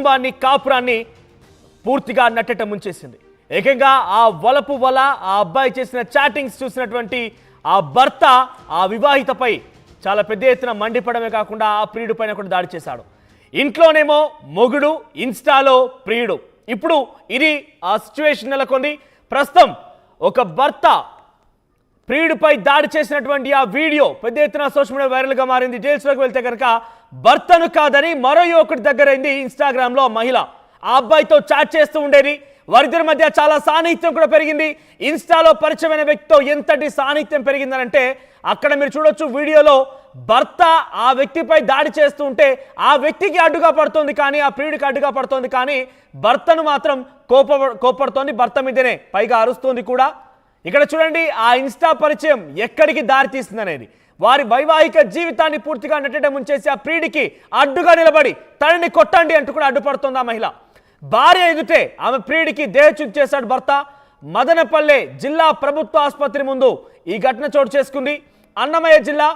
కుటుంబాన్ని కాపురాన్ని పూర్తిగా నట్టట ముంచేసింది. ఏకంగా ఆ వలపు వల ఆ అబ్బాయి చేసిన చాటింగ్స్ చూసినటువంటి ఆ భర్త ఆ వివాహితపై చాలా పెద్ద ఎత్తున మండిపడమే కాకుండా ఆ ప్రియుడి పైన కూడా దాడి చేశాడు. ఇంట్లోనేమో మొగుడు, ఇన్స్టాలో ప్రియుడు. ఇప్పుడు ఇది ఆ సిచ్యువేషన్ నెలకొంది. ప్రస్తుతం ఒక భర్త ప్రియుడిపై దాడి చేసినటువంటి ఆ వీడియో పెద్ద ఎత్తున సోషల్ మీడియా వైరల్గా మారింది. డీటెయిల్స్లోకి వెళ్తే కనుక భర్తను కాదని మరో యువకుడి దగ్గరైంది ఇన్స్టాగ్రామ్లో మహిళ. ఆ అబ్బాయితో చాట్ చేస్తూ ఉండేది. వారిద్దరి మధ్య చాలా సాన్నిహిత్యం కూడా పెరిగింది. ఇన్స్టాలో పరిచయమైన వ్యక్తితో ఎంతటి సాన్నిహిత్యం పెరిగిందనంటే అక్కడ మీరు చూడొచ్చు వీడియోలో భర్త ఆ వ్యక్తిపై దాడి చేస్తూ ఉంటే ఆ వ్యక్తికి అడ్డుగా పడుతోంది, కానీ ఆ ప్రియుడికి అడ్డుగా పడుతోంది, కానీ భర్తను మాత్రం కోపడుతోంది. భర్త మీదనే పైగా అరుస్తోంది కూడా. ఇక్కడ చూడండి ఆ ఇన్స్టా పరిచయం ఎక్కడికి దారి తీస్తుంది అనేది. వారి వైవాహిక జీవితాన్ని పూర్తిగా నట్టడం ముంచేసి ఆ ప్రియుడికి అడ్డుగా నిలబడి తనని కొట్టండి అంటూ కూడా అడ్డుపడుతోంది ఆ మహిళ. భార్య ఎదుటే ఆమె ప్రియుడికి దేహశుద్ధి చేశాడు భర్త. మదనపల్లె జిల్లా ప్రభుత్వ ఆసుపత్రి ముందు ఈ ఘటన చోటు చేసుకుంది. అన్నమయ్య జిల్లా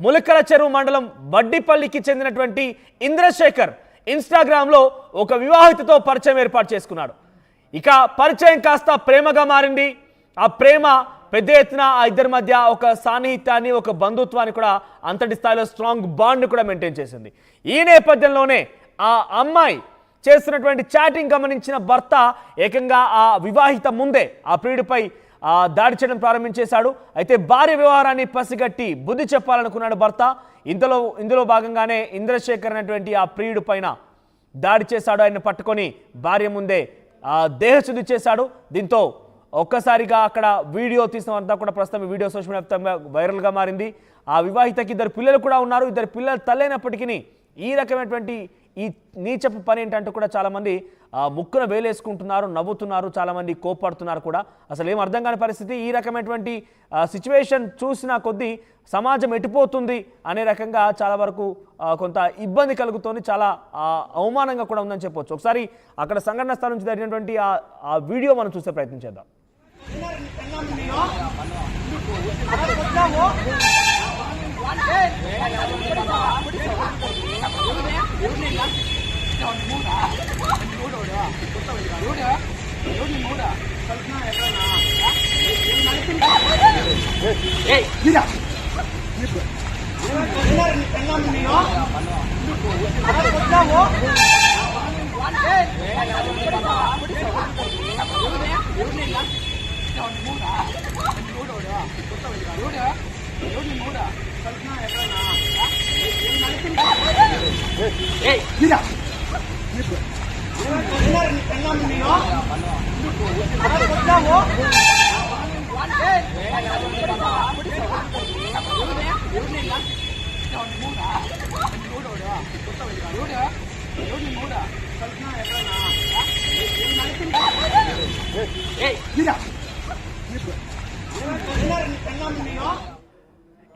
ములకల చెరువు మండలం వడ్డిపల్లికి చెందినటువంటి ఇంద్రశేఖర్ ఇన్స్టాగ్రామ్లో ఒక వివాహితతో పరిచయం ఏర్పాటు చేసుకున్నాడు. ఇక పరిచయం కాస్త ప్రేమగా మారింది. ఆ ప్రేమ పెద్ద ఎత్తున ఆ ఇద్దరి మధ్య ఒక సాన్నిహిత్యాన్ని, ఒక బంధుత్వాన్ని కూడా అంతటి స్థాయిలో స్ట్రాంగ్ బాండ్ని కూడా మెయింటైన్ చేసింది. ఈ నేపథ్యంలోనే ఆ అమ్మాయి చేస్తున్నటువంటి చాటింగ్ గమనించిన భర్త ఏకంగా ఆ వివాహిత ముందే ఆ ప్రియుడిపై దాడి చేయడం ప్రారంభించేశాడు. అయితే భార్య వ్యవహారాన్ని పసిగట్టి బుద్ధి చెప్పాలనుకున్నాడు భర్త. ఇందులో భాగంగానే ఇంద్రశేఖర్ అనేటువంటి ఆ ప్రియుడి పైన దాడి చేశాడు. ఆయన పట్టుకొని భార్య ముందే దేహశుద్ధి చేశాడు. దీంతో ఒక్కసారిగా అక్కడ వీడియో తీసినంతా కూడా ప్రస్తుతం ఈ వీడియో సోషల్ మీడియా వైరల్గా మారింది. ఆ వివాహితకి ఇద్దరు పిల్లలు కూడా ఉన్నారు. ఇద్దరు పిల్లలు తల్లైనప్పటికీ ఈ రకమైనటువంటి ఈ నీచపు పని ఏంటంటూ కూడా చాలామంది ముక్కున వేలేసుకుంటున్నారు, నవ్వుతున్నారు, చాలామంది కోపడుతున్నారు కూడా. అసలు ఏం అర్థం కాని పరిస్థితి. ఈ రకమైనటువంటి సిచ్యువేషన్ చూసిన కొద్దీ సమాజం ఎటుపోతుంది అనే రకంగా చాలా వరకు కొంత ఇబ్బంది కలుగుతోంది, చాలా అవమానంగా కూడా ఉందని చెప్పొచ్చు. ఒకసారి అక్కడ సంఘటన స్థలం నుంచి జరిగినటువంటి ఆ వీడియో మనం చూసే ప్రయత్నం చేద్దాం.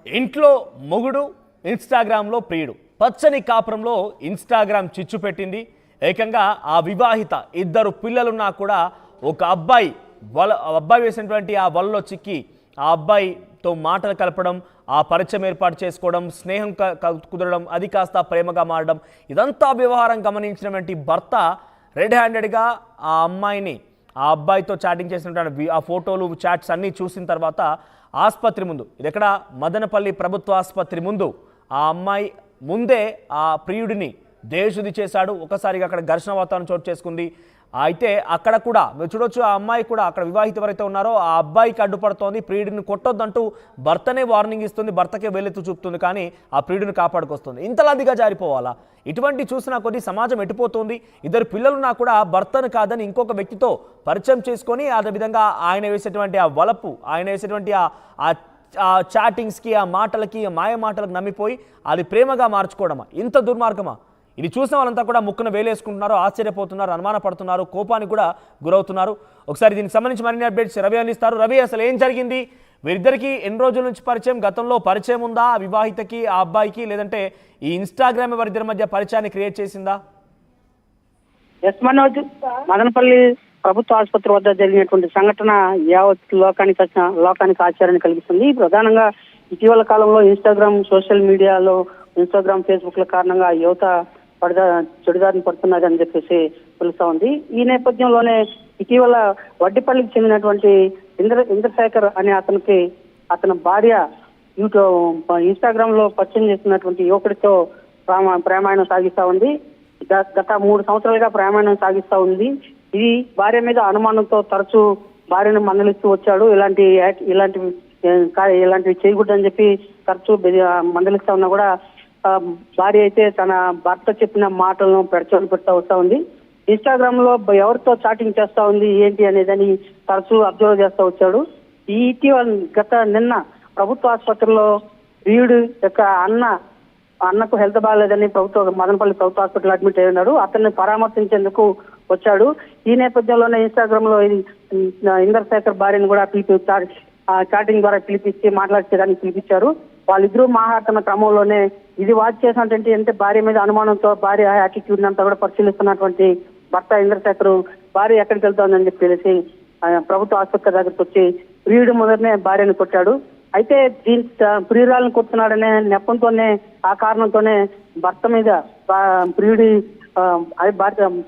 ఇంట్లో మొగుడు, ఇన్స్టాగ్రామ్లో ప్రియుడు. పచ్చని కాపురంలో ఇన్స్టాగ్రామ్ చిచ్చు పెట్టింది. ఏకంగా ఆ వివాహిత ఇద్దరు పిల్లలున్నా కూడా ఒక అబ్బాయి వేసినటువంటి ఆ వలలో చిక్కి ఆ అబ్బాయితో మాటలు కలపడం, ఆ పరిచయం ఏర్పాటు చేసుకోవడం, స్నేహం కుదరడం, అది కాస్త ప్రేమగా మారడం, ఇదంతా వ్యవహారం గమనించినటువంటి భర్త రెడ్ హ్యాండెడ్గా ఆ అమ్మాయిని ఆ అబ్బాయితో చాటింగ్ చేసినటువంటి ఆ ఫోటోలు, చాట్స్ అన్నీ చూసిన తర్వాత ఆసుపత్రి ముందు, ఇది ఎక్కడ మదనపల్లి ప్రభుత్వ ఆసుపత్రి ముందు ఆ అమ్మాయి ముందే ఆ ప్రియుడిని దేహశుద్ధి చేశాడు. ఒకసారిగా అక్కడ ఘర్షణ వాతావరణం చోటు చేసుకుంది. అయితే అక్కడ కూడా మీరు చూడొచ్చు ఆ అమ్మాయి కూడా అక్కడ వివాహిత ఎవరైతే ఉన్నారో ఆ అబ్బాయికి అడ్డుపడుతోంది. ప్రియుడిని కొట్టొద్దంటూ భర్తనే వార్నింగ్ ఇస్తుంది, భర్తకే వేలెత్తు చూపుతుంది, కానీ ఆ ప్రియుడిని కాపాడుకొస్తుంది. ఇంతలాదిగా జారిపోవాలా? ఇటువంటి చూసినా కొద్ది సమాజం ఎటుపోతుంది. ఇద్దరు పిల్లలున్నా కూడా భర్తను కాదని ఇంకొక వ్యక్తితో పరిచయం చేసుకొని అదేవిధంగా ఆయన వేసేటువంటి ఆ వలపు, ఆయన వేసేటువంటి ఆ చాటింగ్స్కి, ఆ మాటలకి, మాయ మాటలకు నమ్మిపోయి అది ప్రేమగా మార్చుకోవడమా? ఇంత దుర్మార్గమా? ఇది చూసిన వాళ్ళంతా కూడా ముక్కున వేలేసుకుంటున్నారు, ఆశ్చర్యపోతున్నారు, అనుమానపడుతున్నారు, కోపానికి కూడా గురవుతున్నారు. ఒకసారి దీనికి సంబంధించి మరిన్ని అప్డేట్స్ రవి అందిస్తారు. రవి, అసలు ఏం జరిగింది? వీరిద్దరికి ఎన్ని రోజుల నుంచి పరిచయం? గతంలో పరిచయం ఉందా ఆ వివాహితకి, ఆ అబ్బాయికి? లేదంటే ఈ ఇన్స్టాగ్రామ్ వారిద్దరి మధ్య పరిచయాన్ని క్రియేట్ చేసిందా? ఎస్ మనోజ్, మదనపల్లి ప్రభుత్వ ఆసుపత్రి వద్ద జరిగినటువంటి సంఘటన యావత్ లోకానికి ఆశ్చర్యాన్ని కలిగిస్తుంది. ప్రధానంగా ఇటీవల కాలంలో సోషల్ మీడియాలో ఇన్స్టాగ్రామ్, ఫేస్బుక్ ల కారణంగా యువత చెడుదారిని పడుతున్నది అని చెప్పేసి తెలుస్తా ఉంది. ఈ నేపథ్యంలోనే ఇటీవల వడ్డిపల్లికి చెందినటువంటి ఇంద్రశేఖర్ అనే అతని భార్య ఇన్స్టాగ్రామ్ లో పరిచయం చేస్తున్నటువంటి యువకుడితో ప్రేమాయణం సాగిస్తా ఉంది. గత 3 సంవత్సరాలుగా ప్రేమాయణం సాగిస్తా ఉంది. ఇది భార్య మీద అనుమానంతో తరచూ భార్యను మందలిస్తూ వచ్చాడు. ఇలాంటివి చేయకూడదని చెప్పి తరచూ మందలిస్తా ఉన్నా కూడా భార్య అయితే తన భర్త చెప్పిన మాటలను పెడతా వస్తా ఉంది. ఇన్స్టాగ్రామ్ లో ఎవరితో చాటింగ్ చేస్తా ఉంది ఏంటి అనేదని తరచూ అబ్జర్వ్ చేస్తా వచ్చాడు. నిన్న ప్రభుత్వ ఆసుపత్రిలో ప్రియుడు యొక్క అన్నకు హెల్త్ బాగాలేదని మదనపల్లి ప్రభుత్వ హాస్పిటల్ అడ్మిట్ అయి ఉన్నాడు. అతన్ని పరామర్శించేందుకు వచ్చాడు. ఈ నేపథ్యంలోనే ఇన్స్టాగ్రామ్ లో ఇంద్రశేఖర్ భార్యను కూడా చాటింగ్ ద్వారా పిలిపించి మాట్లాడేదానికి పిలిపించారు. వాళ్ళిద్దరూ మాట్లాడుతున్న క్రమంలోనే ఇది వాచ్ చేసినటువంటి అంటే భార్య మీద అనుమానంతో భార్య యాటిట్యూడ్ అంతా కూడా పరిశీలిస్తున్నటువంటి భర్త ఇంద్రశేఖర్ భార్య ఎక్కడికి వెళ్తోందని చెప్పి తెలిసి ప్రభుత్వ ఆసుపత్రి దగ్గరికి వచ్చి ప్రియుడు మొదటనే భార్యను కొట్టాడు. అయితే ప్రియురాలను కొడుతున్నాడనే నెపంతోనే ఆ కారణంతోనే భర్త మీద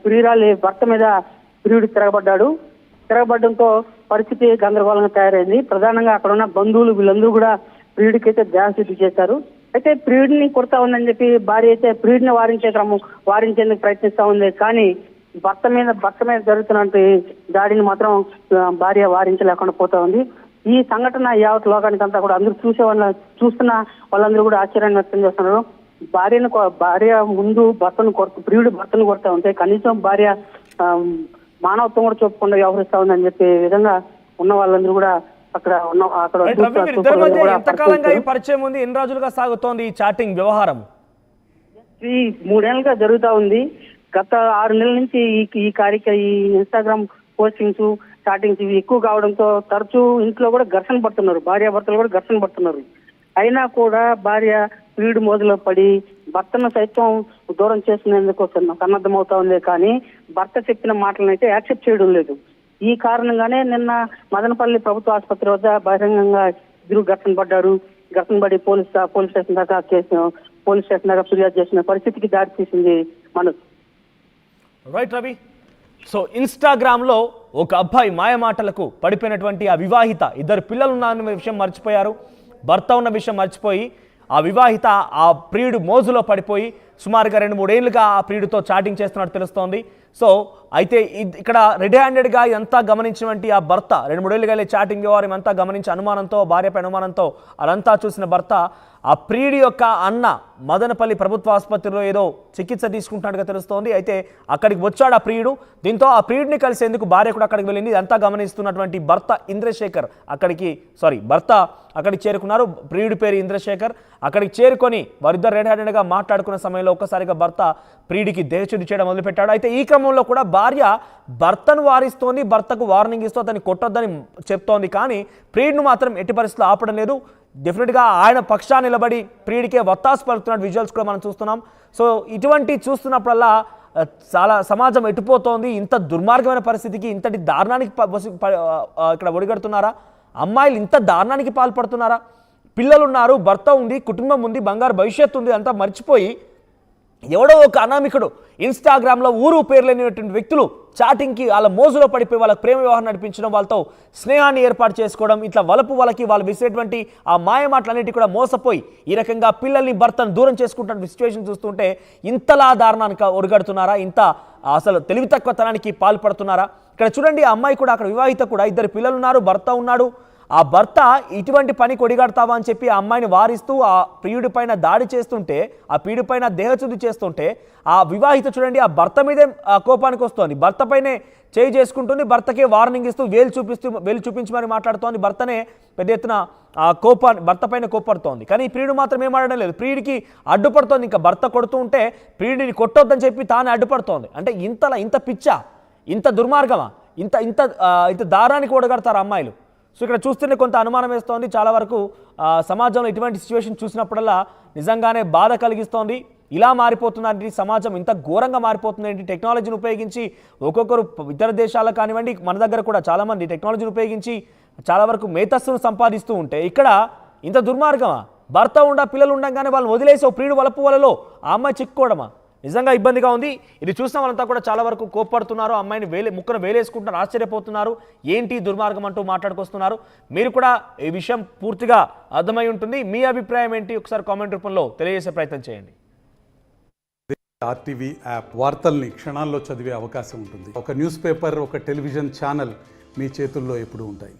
ప్రియురాలి భర్త మీద ప్రియుడు తిరగబడ్డంతో పరిస్థితి గందరగోళంగా తయారైంది. ప్రధానంగా అక్కడ ఉన్న బంధువులు వీళ్ళందరూ కూడా ప్రియుడికి అయితే దేహశుద్ధి చేశారు. అయితే ప్రియుడిని కొడతా ఉందని చెప్పి భార్య అయితే ప్రియుడిని వారించేందుకు ప్రయత్నిస్తా ఉంది. కానీ భర్త మీద జరుగుతున్నటువంటి దాడిని మాత్రం భార్య వారించలేకుండా పోతా ఉంది. ఈ సంఘటన యావత్ లోకానికి అంతా కూడా అందరూ చూస్తున్న వాళ్ళందరూ కూడా ఆశ్చర్యాన్ని వ్యక్తం చేస్తున్నారు. భార్య ముందు ప్రియుడు భర్తను కొడతా ఉంటే కనీసం భార్య మానవత్వం కూడా చూపకుండా వ్యవహరిస్తా ఉందని చెప్పే విధంగా ఉన్న వాళ్ళందరూ కూడా ఎంతకాలంగా ఈ పరిచయం ఉంది? ఎన్ని రోజులుగా సాగుతోంది ఈ చాటింగ్ వ్యవహారం? 3 ఏళ్ళుగా జరుగుతా ఉంది. గత 6 నెలల నుంచి ఈ ఇన్స్టాగ్రామ్ పోస్టింగ్స్ చాటింగ్స్ ఇవి ఎక్కువ కావడంతో తరచూ ఇంట్లో కూడా ఘర్షణ పడుతున్నారు. భార్యాభర్తలు కూడా ఘర్షణ పడుతున్నారు. అయినా కూడా భార్య ప్రియుడి మోజులో పడి భర్తను సైతం దూరం చేసుకునేందుకు సన్నద్ధమవుతా ఉంది. కానీ భర్త చెప్పిన మాటలను అయితే యాక్సెప్ట్ చేయడం లేదు. ఈ కారణంగానే నిన్న మదనపల్లి ప్రభుత్వ ఆసుపత్రి వద్ద బహిరంగంగా ఇద్దరు ఘర్షణ పడి పోలీస్ స్టేషన్ దాకా ఫిర్యాదు చేసిన పరిస్థితికి దారి తీసింది. రైట్ రవి. సో ఇన్స్టాగ్రామ్లో ఒక అబ్బాయి మాయమాటలకు పడిపోయినటువంటి ఆ వివాహిత, 2 పిల్లలు ఉన్న విషయం మర్చిపోయారు, భర్త ఉన్న విషయం మర్చిపోయి ఆ వివాహిత ఆ ప్రియుడు మోజులో పడిపోయి సుమారుగా 2-3 ఏళ్ళుగా ఆ ప్రియుడితో చాటింగ్ చేస్తున్నట్టు తెలుస్తోంది. సో అయితే ఇక్కడ రెడ్ హ్యాండెడ్గా ఎంత గమనించినటువంటి ఆ భర్త 2-3 ఏళ్ళుగా చాటింగ్ వ్యవహారం అంతా గమనించి అనుమానంతో, భార్యపై అనుమానంతో అదంతా చూసిన భర్త ఆ ప్రియుడి యొక్క అన్న మదనపల్లి ప్రభుత్వ ఆసుపత్రిలో ఏదో చికిత్స తీసుకుంటున్నట్టుగా తెలుస్తోంది. అయితే అక్కడికి వచ్చాడు ఆ ప్రియుడు. దీంతో ఆ ప్రియుడిని కలిసేందుకు భార్య కూడా అక్కడికి వెళ్ళింది. ఇదంతా గమనిస్తున్నటువంటి భర్త అక్కడికి చేరుకున్నారు. ప్రియుడి పేరు ఇంద్రశేఖర్. అక్కడికి చేరుకొని వారిద్దరు రెడ్ హ్యాండెడ్గా మాట్లాడుకున్న సమయంలో ఒక్కసారిగా భర్త ప్రియుడికి దేహశుద్ధి చేయడం మొదలుపెట్టాడు. అయితే ఈ క్రమంలో కూడా భార్య భర్తను వారిస్తోంది, భర్తకు వార్నింగ్ ఇస్తూ అతన్ని కొట్టొద్దని చెప్తోంది. కానీ ప్రియుడిని మాత్రం ఎట్టి పరిస్థితుల్లో ఆపడం లేదు. డెఫినెట్గా ఆయన పక్షాన్ని నిలబడి ప్రియుడికే వత్తాసు పలుకుతున్న విజువల్స్ కూడా మనం చూస్తున్నాం. సో ఇటువంటి చూస్తున్నప్పుడల్లా చాలా సమాజం ఎటుపోతోంది? ఇంత దుర్మార్గమైన పరిస్థితికి, ఇంతటి దారుణానికి ఇక్కడ ఒడిగడుతున్నారా? అమ్మాయిలు ఇంత దారుణానికి పాల్పడుతున్నారా? పిల్లలున్నారు, భర్త ఉంది, కుటుంబం ఉంది, బంగారు భవిష్యత్తు ఉంది, అంతా మర్చిపోయి ఎవడో ఒక అనామికుడు ఇన్స్టాగ్రామ్లో ఊరు పేరు లేనిటువంటి వ్యక్తులు చాటింగ్కి వాళ్ళ మోజులో పడిపోయి వాళ్ళకి ప్రేమ వ్యవహారం నడిపించడం, వాళ్ళతో స్నేహాన్ని ఏర్పాటు చేసుకోవడం, ఇట్లా వాళ్ళకి వాళ్ళు విసిరేటువంటి ఆ మాయమాటలన్నిటి కూడా మోసపోయి ఈ రకంగా పిల్లల్ని భర్తను దూరం చేసుకుంటున్న సిచ్యువేషన్ చూస్తుంటే ఇంతలా దారుణానికి ఒడిగడుతున్నారా? ఇంత అసలు తెలివి తక్కువతనానికి పాల్పడుతున్నారా? ఇక్కడ చూడండి, ఆ అమ్మాయి కూడా అక్కడ వివాహిత కూడా, 2 పిల్లలు ఉన్నారు, భర్త ఉన్నాడు. ఆ భర్త ఇటువంటి పని కొడిగడతావా అని చెప్పి ఆ అమ్మాయిని వారిస్తూ ఆ ప్రియుడి పైన దాడి చేస్తుంటే, ఆ ప్రియుడి పైన దేహశుద్ధి చేస్తుంటే ఆ వివాహిత చూడండి ఆ భర్త మీదే కోపానికి వస్తోంది. భర్త పైనే చేయి చేసుకుంటుంది, భర్తకే వార్నింగ్ ఇస్తూ వేలు చూపించి మరి మాట్లాడుతోంది. భర్తనే పెద్ద ఎత్తున భర్త పైన కోపడుతోంది. కానీ ఈ ప్రియుడు మాత్రం ఏం ఆడడం లేదు, ప్రియుడికి అడ్డుపడుతోంది. ఇంకా భర్త కొడుతూ ఉంటే ప్రియుడిని కొట్టొద్దని చెప్పి తానే అడ్డుపడుతోంది. అంటే ఇంత పిచ్చా, ఇంత దుర్మార్గమా, ఇంత దారానికి ఒడగడతారు అమ్మాయిలు? సో ఇక్కడ చూస్తూనే కొంత అనుమానం వేస్తోంది. చాలా వరకు సమాజంలో ఇటువంటి సిచ్యువేషన్ చూసినప్పుడల్లా నిజంగానే బాధ కలిగిస్తోంది. ఇలా మారిపోతుందంటే సమాజం ఇంత ఘోరంగా మారిపోతుంది ఏంటి? టెక్నాలజీని ఉపయోగించి ఒక్కొక్కరు ఇతర దేశాలకు కానివ్వండి, మన దగ్గర కూడా చాలామంది టెక్నాలజీని ఉపయోగించి చాలా వరకు మేతస్సును సంపాదిస్తూ ఉంటే ఇక్కడ ఇంత దుర్మార్గమా? భర్త పిల్లలు ఉండగానే వాళ్ళని వదిలేసి ఓ ప్రియుడు వలపు వలలో ఆ అమ్మాయి చిక్కుకోవడమా? నిజంగా ఇబ్బందిగా ఉంది. ఇది చూసిన వాళ్ళంతా కూడా చాలా వరకు కోప్పడుతున్నారు, అమ్మాయిని ముక్కను వేలేసుకుంటున్నారు, ఆశ్చర్యపోతున్నారు, ఏంటి దుర్మార్గం అంటూ మాట్లాడుకొస్తున్నారు. మీరు కూడా ఈ విషయం పూర్తిగా అర్థమై ఉంటుంది. మీ అభిప్రాయం ఏంటి ఒకసారి కామెంట్ రూపంలో తెలియజేసే ప్రయత్నం చేయండి. ఆర్టీవీ యాప్ వార్తల్ని క్షణాల్లో చదివే అవకాశం ఉంటుంది. ఒక న్యూస్ పేపర్, ఒక టెలివిజన్ ఛానల్ మీ చేతుల్లో ఎప్పుడూ ఉంటాయి.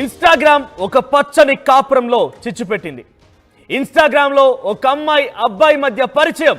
ఇన్స్టాగ్రామ్ ఒక పచ్చని కాపురంలో చిచ్చు పెట్టింది. ఇన్స్టాగ్రామ్లో ఒక అమ్మాయి అబ్బాయి మధ్య పరిచయం